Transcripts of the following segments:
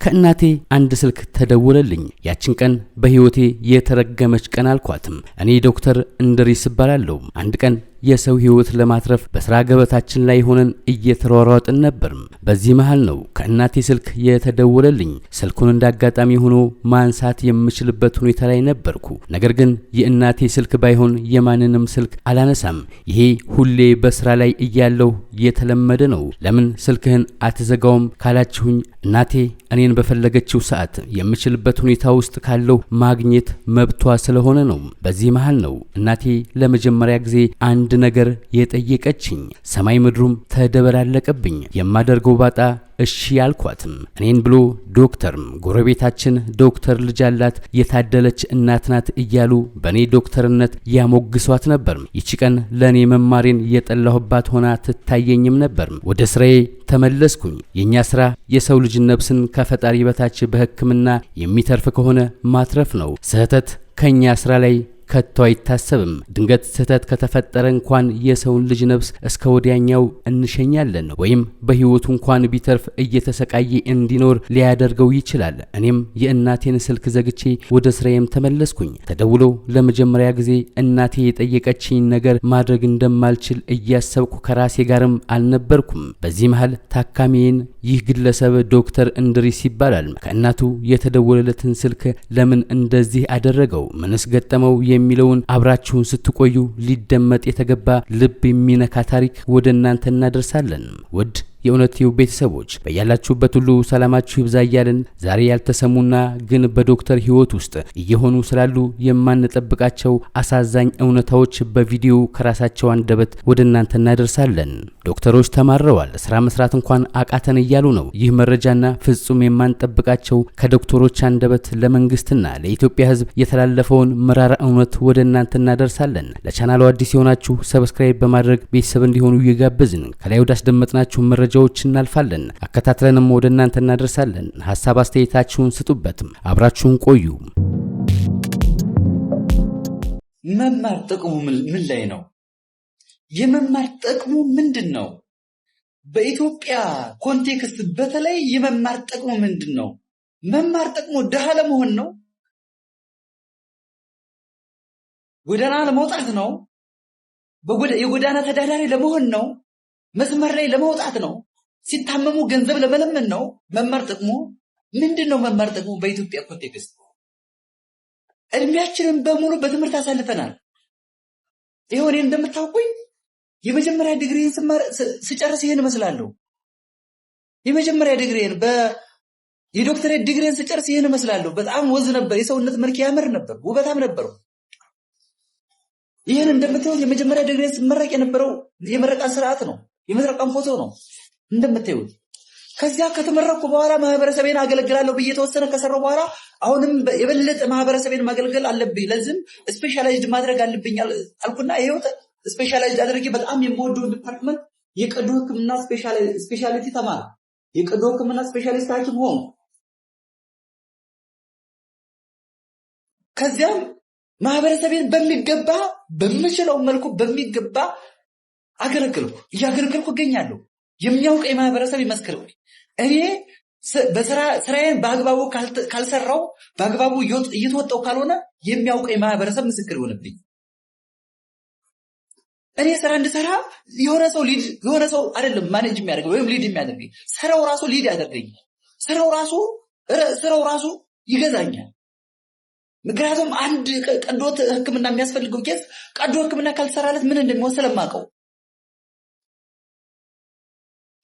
ከእናቴ አንድ ስልክ ተደወለልኝ። ያችን ቀን በህይወቴ የተረገመች ቀን አልኳትም። እኔ ዶክተር እንድሪስ እባላለሁ። አንድ ቀን የሰው ህይወት ለማትረፍ በስራ ገበታችን ላይ ሆነን እየተሯሯጥን ነበር። በዚህ መሃል ነው ከእናቴ ስልክ የተደወለልኝ። ስልኩን እንዳጋጣሚ ሆኖ ማንሳት የምችልበት ሁኔታ ላይ ነበርኩ። ነገር ግን የእናቴ ስልክ ባይሆን የማንንም ስልክ አላነሳም። ይሄ ሁሌ በስራ ላይ እያለሁ የተለመደ ነው። ለምን ስልክህን አትዘጋውም ካላችሁኝ እናቴ እኔን በፈለገችው ሰዓት የምችልበት ሁኔታ ውስጥ ካለው ማግኘት መብቷ ስለሆነ ነው። በዚህ መሃል ነው እናቴ ለመጀመሪያ ጊዜ አንድ ነገር የጠየቀችኝ። ሰማይ ምድሩም ተደበላለቀብኝ። የማደርገው ባጣ እሺ ያልኳትም። እኔን ብሎ ዶክተርም ጎረቤታችን ዶክተር ልጅ አላት የታደለች እናት ናት እያሉ በኔ ዶክተርነት ያሞግሷት ነበር። ይቺ ቀን ለኔ መማሬን የጠላሁባት ሆና ትታየኝም ነበር። ወደ ስራዬ ተመለስኩኝ። የኛ ስራ የሰው ልጅ ነፍስን ከፈጣሪ በታች በሕክምና የሚተርፍ ከሆነ ማትረፍ ነው። ስህተት ከኛ ስራ ላይ ከቶ አይታሰብም። ድንገት ስህተት ከተፈጠረ እንኳን የሰውን ልጅ ነፍስ እስከ ወዲያኛው እንሸኛለን፣ ወይም በህይወቱ እንኳን ቢተርፍ እየተሰቃየ እንዲኖር ሊያደርገው ይችላል። እኔም የእናቴን ስልክ ዘግቼ ወደ ስራዬም ተመለስኩኝ። ተደውሎ ለመጀመሪያ ጊዜ እናቴ የጠየቀችኝ ነገር ማድረግ እንደማልችል እያሰብኩ ከራሴ ጋርም አልነበርኩም። በዚህ መሃል ታካሚዬን ይህ ግለሰብ ዶክተር እንድሪስ ይባላል። ከእናቱ የተደወለለትን ስልክ ለምን እንደዚህ አደረገው፣ ምንስ ገጠመው የሚለውን አብራችሁን ስትቆዩ ሊደመጥ የተገባ ልብ የሚነካ ታሪክ ወደ እናንተ እናደርሳለን። ውድ የእውነትዩ ቤተሰቦች በያላችሁበት ሁሉ ሰላማችሁ ይብዛ እያልን ዛሬ ያልተሰሙና ግን በዶክተር ህይወት ውስጥ እየሆኑ ስላሉ የማንጠብቃቸው አሳዛኝ እውነታዎች በቪዲዮ ከራሳቸው አንደበት ወደ እናንተ እናደርሳለን። ዶክተሮች ተማረዋል፣ ስራ መስራት እንኳን አቃተን እያሉ ነው። ይህ መረጃና ፍጹም የማንጠብቃቸው ከዶክተሮች አንደበት ለመንግስትና ለኢትዮጵያ ህዝብ የተላለፈውን መራራ እውነት ወደ እናንተ እናደርሳለን። ለቻናሉ አዲስ የሆናችሁ ሰብስክራይብ በማድረግ ቤተሰብ እንዲሆኑ እየጋበዝን ከላይ ወዳስደመጥናችሁ መረጃዎች እናልፋለን። አከታትለንም ወደ እናንተ እናደርሳለን። ሐሳብ አስተያየታችሁን ስጡበትም አብራችሁን ቆዩ። መማር ጥቅሙ ምን ላይ ነው? የመማር ጥቅሙ ምንድነው? በኢትዮጵያ ኮንቴክስት በተለይ የመማር ጥቅሙ ምንድነው? መማር ጥቅሙ ድሃ ለመሆን ነው? ጎዳና ለመውጣት ነው? የጎዳና ተዳዳሪ ለመሆን ነው? መስመር ላይ ለመውጣት ነው? ሲታመሙ ገንዘብ ለመለመን ነው? መማር ጥቅሙ ምንድነው? መማር ጥቅሙ በኢትዮጵያ ኮንቴክስት እድሜያችንን በሙሉ በትምህርት አሳልፈናል። ይሄው እኔ እንደምታውቁኝ የመጀመሪያ ዲግሪን ስጨርስ ይሄን መስላለሁ። የመጀመሪያ ዲግሪን የዶክተሬት ዲግሪን ስጨርስ ይሄን መስላለሁ። በጣም ወዝ ነበር፣ የሰውነት መልክ ያምር ነበር፣ ውበታም ነበር። ይሄን እንደምታዩት የመጀመሪያ ዲግሪን ስመረቅ የነበረው የመረቃ ስርዓት ነው፣ የመረቃን ፎቶ ነው እንደምታዩት። ከዚያ ከተመረኩ በኋላ ማህበረሰቤን አገለግላለሁ ብዬ ተወሰነ ከሰራው በኋላ አሁንም የበለጠ ማህበረሰቤን ማገልገል አለብኝ፣ ለዚህም ስፔሻላይዝድ ማድረግ አለብኝ አልኩና ይሄው ስፔሻላይዝድ አድርጌ በጣም የምወደው ዲፓርትመንት የቀዶ ሕክምና ስፔሻሊቲ ተማር የቀዶ ሕክምና ስፔሻሊስት ሐኪም ሆንኩ። ከዚያም ማህበረሰቤን በሚገባ በምችለው መልኩ በሚገባ አገለግልኩ፣ እያገለገልኩ እገኛለሁ። የሚያውቀኝ ማህበረሰብ ይመስክርልኝ። እኔ ስራዬን በአግባቡ ካልሰራው በአግባቡ እየተወጣው ካልሆነ የሚያውቀኝ ማህበረሰብ ምስክር ይሆንብኝ። እኔ ስራ እንድሰራ የሆነ ሰው አይደለም ማኔጅ የሚያደርገኝ ወይም ሊድ የሚያደርገኝ፣ ስራው ራሱ ሊድ ያደርገኝ፣ ስራው ራሱ ይገዛኛል። ምክንያቱም አንድ ቀዶ ሕክምና የሚያስፈልገው ኬስ ቀዶ ሕክምና ካልተሰራለት ምን እንደሚሆን ስለማውቀው።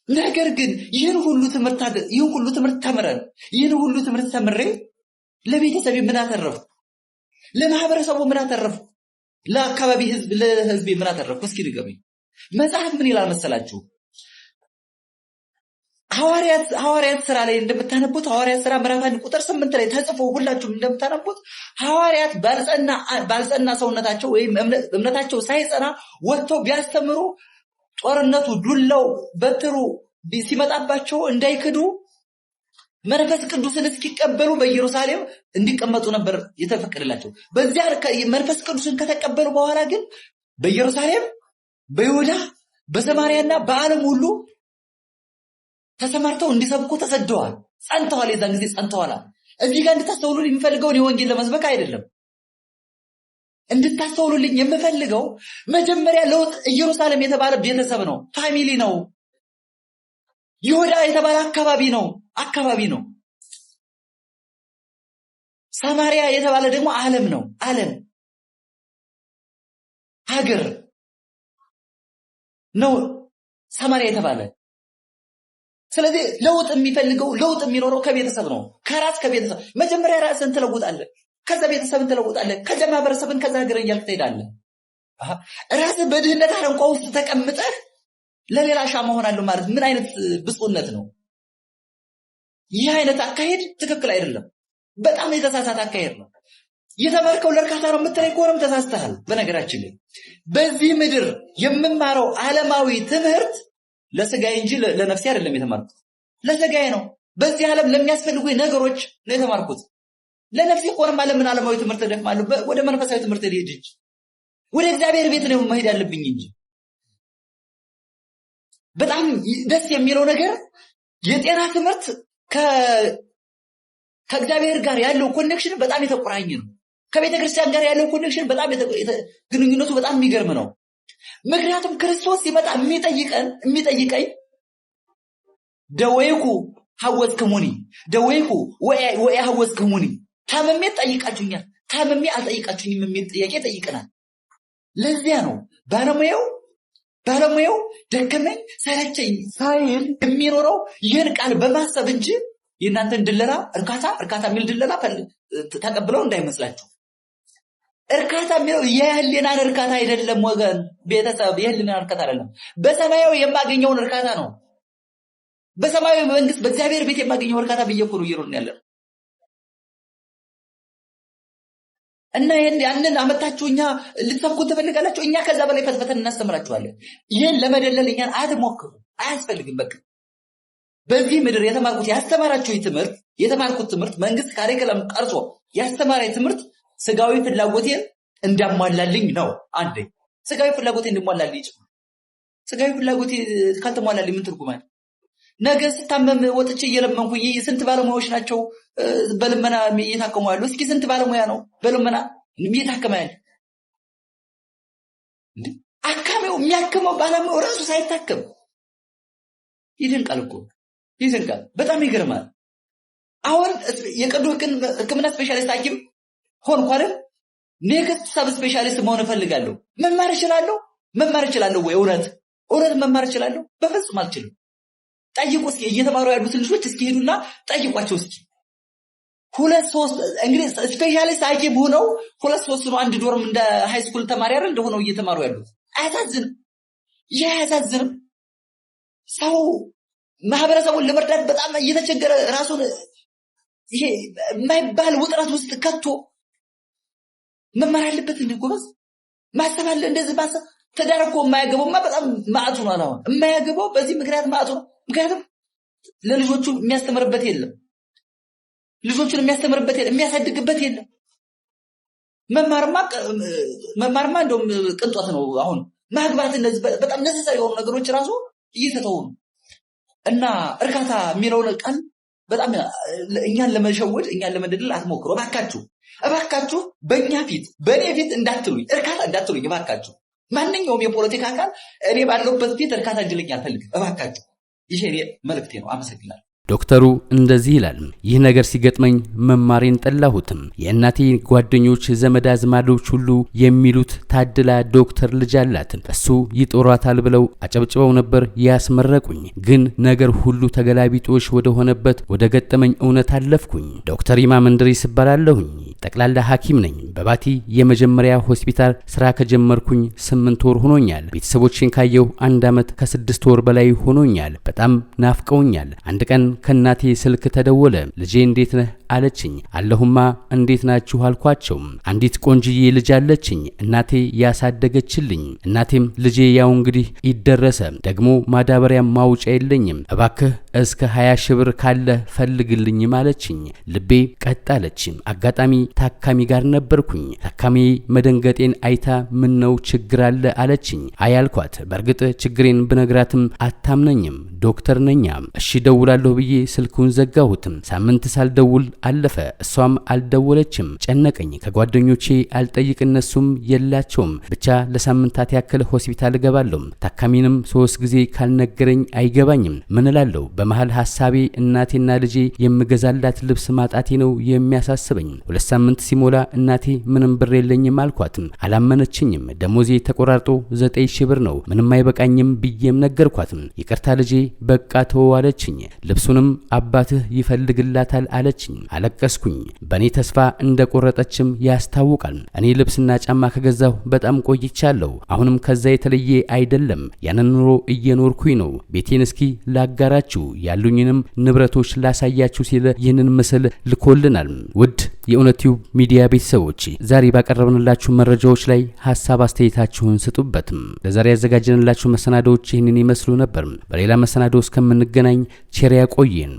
ነገር ግን ይህን ሁሉ ትምህርት ተምረን ይህን ሁሉ ትምህርት ተምሬ ለቤተሰቤ ምን አተረፍኩ? ለማህበረሰቡ ምን አተረፍኩ? ለአካባቢ ለህዝቤ ምን አተረፍኩ? እስኪ ንገሩኝ። መጽሐፍ ምን ይላል መሰላችሁ? ሐዋርያት ስራ ላይ እንደምታነቡት ሐዋርያት ስራ ምዕራፍ 1 ቁጥር 8 ላይ ተጽፎ ሁላችሁም እንደምታነቡት ሐዋርያት ባልጸና ሰውነታቸው ወይም እምነታቸው ሳይጸና ወጥተው ቢያስተምሩ ጦርነቱ ዱላው በትሩ ሲመጣባቸው እንዳይክዱ መንፈስ ቅዱስን እስኪቀበሉ በኢየሩሳሌም እንዲቀመጡ ነበር የተፈቀደላቸው። በዚያ መንፈስ ቅዱስን ከተቀበሉ በኋላ ግን በኢየሩሳሌም፣ በይሁዳ፣ በሰማርያና በዓለም ሁሉ ተሰማርተው እንዲሰብኩ ተሰደዋል። ጸንተዋል። የዛን ጊዜ ጸንተዋል። እዚህ ጋር እንድታስተውሉልኝ የምፈልገው የወንጌል ለመስበክ አይደለም። እንድታስተውሉልኝ የምፈልገው መጀመሪያ ለውጥ ኢየሩሳሌም የተባለ ቤተሰብ ነው፣ ፋሚሊ ነው። ይሁዳ የተባለ አካባቢ ነው። ሳማሪያ የተባለ ደግሞ ዓለም ነው፣ ዓለም ሀገር ነው ሳማሪያ የተባለ። ስለዚህ ለውጥ የሚፈልገው ለውጥ የሚኖረው ከቤተሰብ ነው፣ ከቤተሰብ መጀመሪያ ራስን ትለውጣለህ፣ ከዛ ቤተሰብን ትለውጣለህ፣ ከዛ ማህበረሰብን፣ ከዛ ሀገር እያልክ ትሄዳለህ። ራስህ በድህነት አረንቋ ውስጥ ተቀምጠህ ለሌላ ሻማ ሆናለሁ ማለት ምን አይነት ብፁዕነት ነው? ይህ አይነት አካሄድ ትክክል አይደለም። በጣም የተሳሳተ አካሄድ ነው። የተማርከው ለእርካታ ነው የምትለኝ ከሆነም ተሳስተሃል። በነገራችን ላይ በዚህ ምድር የምማረው ዓለማዊ ትምህርት ለስጋዬ እንጂ ለነፍሴ አይደለም የተማርኩት። ለስጋዬ ነው። በዚህ ዓለም ለሚያስፈልጉ ነገሮች ነው የተማርኩት። ለነፍሴ ከሆነም ዓለምን ዓለማዊ ትምህርት ደክማለሁ። ወደ መንፈሳዊ ትምህርት ልሄድ እንጂ ወደ እግዚአብሔር ቤት ነው መሄድ ያለብኝ እንጂ። በጣም ደስ የሚለው ነገር የጤና ትምህርት ከእግዚአብሔር ጋር ያለው ኮኔክሽን በጣም የተቆራኘ ነው። ከቤተ ክርስቲያን ጋር ያለው ኮኔክሽን በጣም ግንኙነቱ በጣም የሚገርም ነው። ምክንያቱም ክርስቶስ ሲመጣ የሚጠይቀኝ ደዌኩ ሐወስክሙኒ ደዌኩ ወይ ሐወስክሙኒ፣ ታመሜ ጠይቃችሁኛል፣ ታመሜ አልጠይቃችሁኝም የሚል ጥያቄ ጠይቀናል። ለዚያ ነው ባለሙያው ደከመኝ ሰለቸኝ ሳይል የሚኖረው ይህን ቃል በማሰብ እንጂ የእናንተን ድለላ እርካታ የሚል ድለላ ተቀብለው እንዳይመስላችሁ። እርካታ የሚለው የህሊናን እርካታ አይደለም ወገን፣ ቤተሰብ የህሊናን እርካታ አይደለም። በሰማያዊ የማገኘውን እርካታ ነው። በሰማያዊ መንግስት በእግዚአብሔር ቤት የማገኘው እርካታ በየኮሩ እየሮን ያለው እና ያንን አመጣችሁ እኛ ልትሰብኩን ትፈልጋላችሁ። እኛ ከዛ በላይ ፈትፈተን እናስተምራችኋለን። ይህን ለመደለል እኛን አትሞክሩ፣ አያስፈልግም። በቃ በዚህ ምድር የተማርኩት ትምህርት መንግስት ካሪኩለም ቀርጾ ያስተማረኝ ትምህርት ስጋዊ ፍላጎቴን እንዳሟላልኝ ነው። አንዴ ስጋዊ ፍላጎቴን እንድሟላልኝ ይችላል። ስጋዊ ፍላጎቴ ካልተሟላልኝ ምን ትርጉም አለ? ነገ ስታመም ወጥቼ እየለመንኩኝ ስንት ባለሙያዎች ናቸው በልመና እየታከሙ ያሉ? እስኪ ስንት ባለሙያ ነው በልመና እየታከመ ያለ? አካሜው የሚያክመው ባለሙያው ራሱ ሳይታከም ይደንቃል እኮ ይደንቃል። በጣም ይገርማል። አሁን የቀዶ ሕክምና ስፔሻሊስት ሐኪም ሆንኩ አይደል? ኔክስት ሰብ ስፔሻሊስት መሆን እፈልጋለሁ። መማር እችላለሁ ወይ? እውነት መማር እችላለሁ? በፍጹም አልችልም። ጠይቁ እስኪ እየተማሩ ያሉት ልጆች እስኪ ሄዱና ጠይቋቸው እስኪ። 2-3 እንግዲህ ስፔሻሊስት ሐኪም ሆነው 2-3 ነው አንድ ዶርም እንደ ሃይ ስኩል ተማሪ አይደል እንደሆነው እየተማሩ ያሉት። አያሳዝንም? ይህ አያሳዝንም? ሰው ማህበረሰቡን ለመርዳት በጣም እየተቸገረ ራሱን ይሄ የማይባል ውጥረት ውስጥ ከቶ መማር አለበት። እንደ ጎበዝ ማሰብ አለ። እንደዚህ ማሰብ ተዳርኮ የማያገባውማ በጣም ማዕቱ ነው። አሁን የማያገባው በዚህ ምክንያት ማዕቱ ነው። ምክንያቱም ለልጆቹ የሚያስተምርበት የለም፣ ልጆቹን የሚያስተምርበት የለም፣ የሚያሳድግበት የለም። መማርማ እንደውም ቅንጦት ነው። አሁን ማግባት እነዚህ በጣም ነሰሳሪ የሆኑ ነገሮች ራሱ እየተተው ነው። እና እርካታ የሚለውን ቃል በጣም እኛን ለመሸወድ እኛን ለመደለል አትሞክሩ እባካችሁ። በእኔ ፊት እንዳትሉኝ፣ እርካታ እንዳትሉኝ እባካችሁ። ማንኛውም የፖለቲካ አካል እኔ ባለሁበት ፊት እርካታ እንዲለኝ አልፈልግም እባካችሁ። ይሄ መልእክቴ ነው። አመሰግናለሁ። ዶክተሩ እንደዚህ ይላል። ይህ ነገር ሲገጥመኝ መማሬን ጠላሁትም። የእናቴ ጓደኞች፣ ዘመድ አዝማዶች ሁሉ የሚሉት ታድላ ዶክተር ልጅ አላት፣ እሱ ይጦራታል ብለው አጨብጭበው ነበር ያስመረቁኝ። ግን ነገር ሁሉ ተገላቢጦሽ ወደ ሆነበት ወደ ገጠመኝ እውነት አለፍኩኝ። ዶክተር ኢማም እንድሪስ እባላለሁኝ። ጠቅላላ ሐኪም ነኝ። በባቲ የመጀመሪያ ሆስፒታል ስራ ከጀመርኩኝ 8 ወር ሆኖኛል። ቤተሰቦችን ካየሁ 1 ዓመት ከ6 ወር በላይ ሆኖኛል። በጣም ናፍቀውኛል። አንድ ቀን ከእናቴ ስልክ ተደወለ። ልጄ እንዴት ነህ አለችኝ። አለሁማ እንዴት ናችሁ አልኳቸው። አንዲት ቆንጅዬ ልጅ አለችኝ እናቴ ያሳደገችልኝ። እናቴም ልጄ ያው እንግዲህ ይደረሰ ደግሞ ማዳበሪያ ማውጫ የለኝም፣ እባክህ እስከ 20 ሺህ ብር ካለ ፈልግልኝ ማለችኝ። ልቤ ቀጥ አለች። አጋጣሚ ታካሚ ጋር ነበርኩኝ። ታካሚ መደንገጤን አይታ ምን ነው ችግር አለ አለችኝ። አያልኳት። በእርግጥ ችግሬን ብነግራትም አታምነኝም። ዶክተር ነኛ። እሺ ደውላለሁ ብዬ ስልኩን ዘጋሁትም። ሳምንት ሳልደውል አለፈ። እሷም አልደወለችም። ጨነቀኝ። ከጓደኞቼ አልጠይቅ እነሱም የላቸውም። ብቻ ለሳምንታት ያክል ሆስፒታል እገባለሁ። ታካሚንም 3 ጊዜ ካልነገረኝ አይገባኝም። ምን እላለሁ? በመሃል ሐሳቤ እናቴና ልጄ የምገዛላት ልብስ ማጣቴ ነው የሚያሳስበኝ። 2 ሳምንት ሲሞላ እናቴ ምንም ብር የለኝም አልኳትም። አላመነችኝም። ደሞዜ ተቆራርጦ 9 ሺህ ብር ነው፣ ምንም አይበቃኝም ብዬም ነገርኳትም። ይቅርታ ልጄ በቃ ተወዋለችኝ። ልብሱንም አባትህ ይፈልግላታል አለችኝ። አለቀስኩኝ። በእኔ ተስፋ እንደቆረጠችም ያስታውቃል። እኔ ልብስና ጫማ ከገዛሁ በጣም ቆይቻለሁ። አሁንም ከዛ የተለየ አይደለም። ያንን ኑሮ እየኖርኩኝ ነው። ቤቴን እስኪ ላጋራችሁ፣ ያሉኝንም ንብረቶች ላሳያችሁ ሲል ይህንን ምስል ልኮልናል። ውድ የእውነት ቲዩብ ሚዲያ ቤተሰቦች ዛሬ ባቀረብንላችሁ መረጃዎች ላይ ሐሳብ አስተያየታችሁን ስጡበትም። ለዛሬ ያዘጋጀንላችሁ መሰናዶዎች ይህንን ይመስሉ ነበር። በሌላ መሰናዶ እስከምንገናኝ ቸር ያቆየን።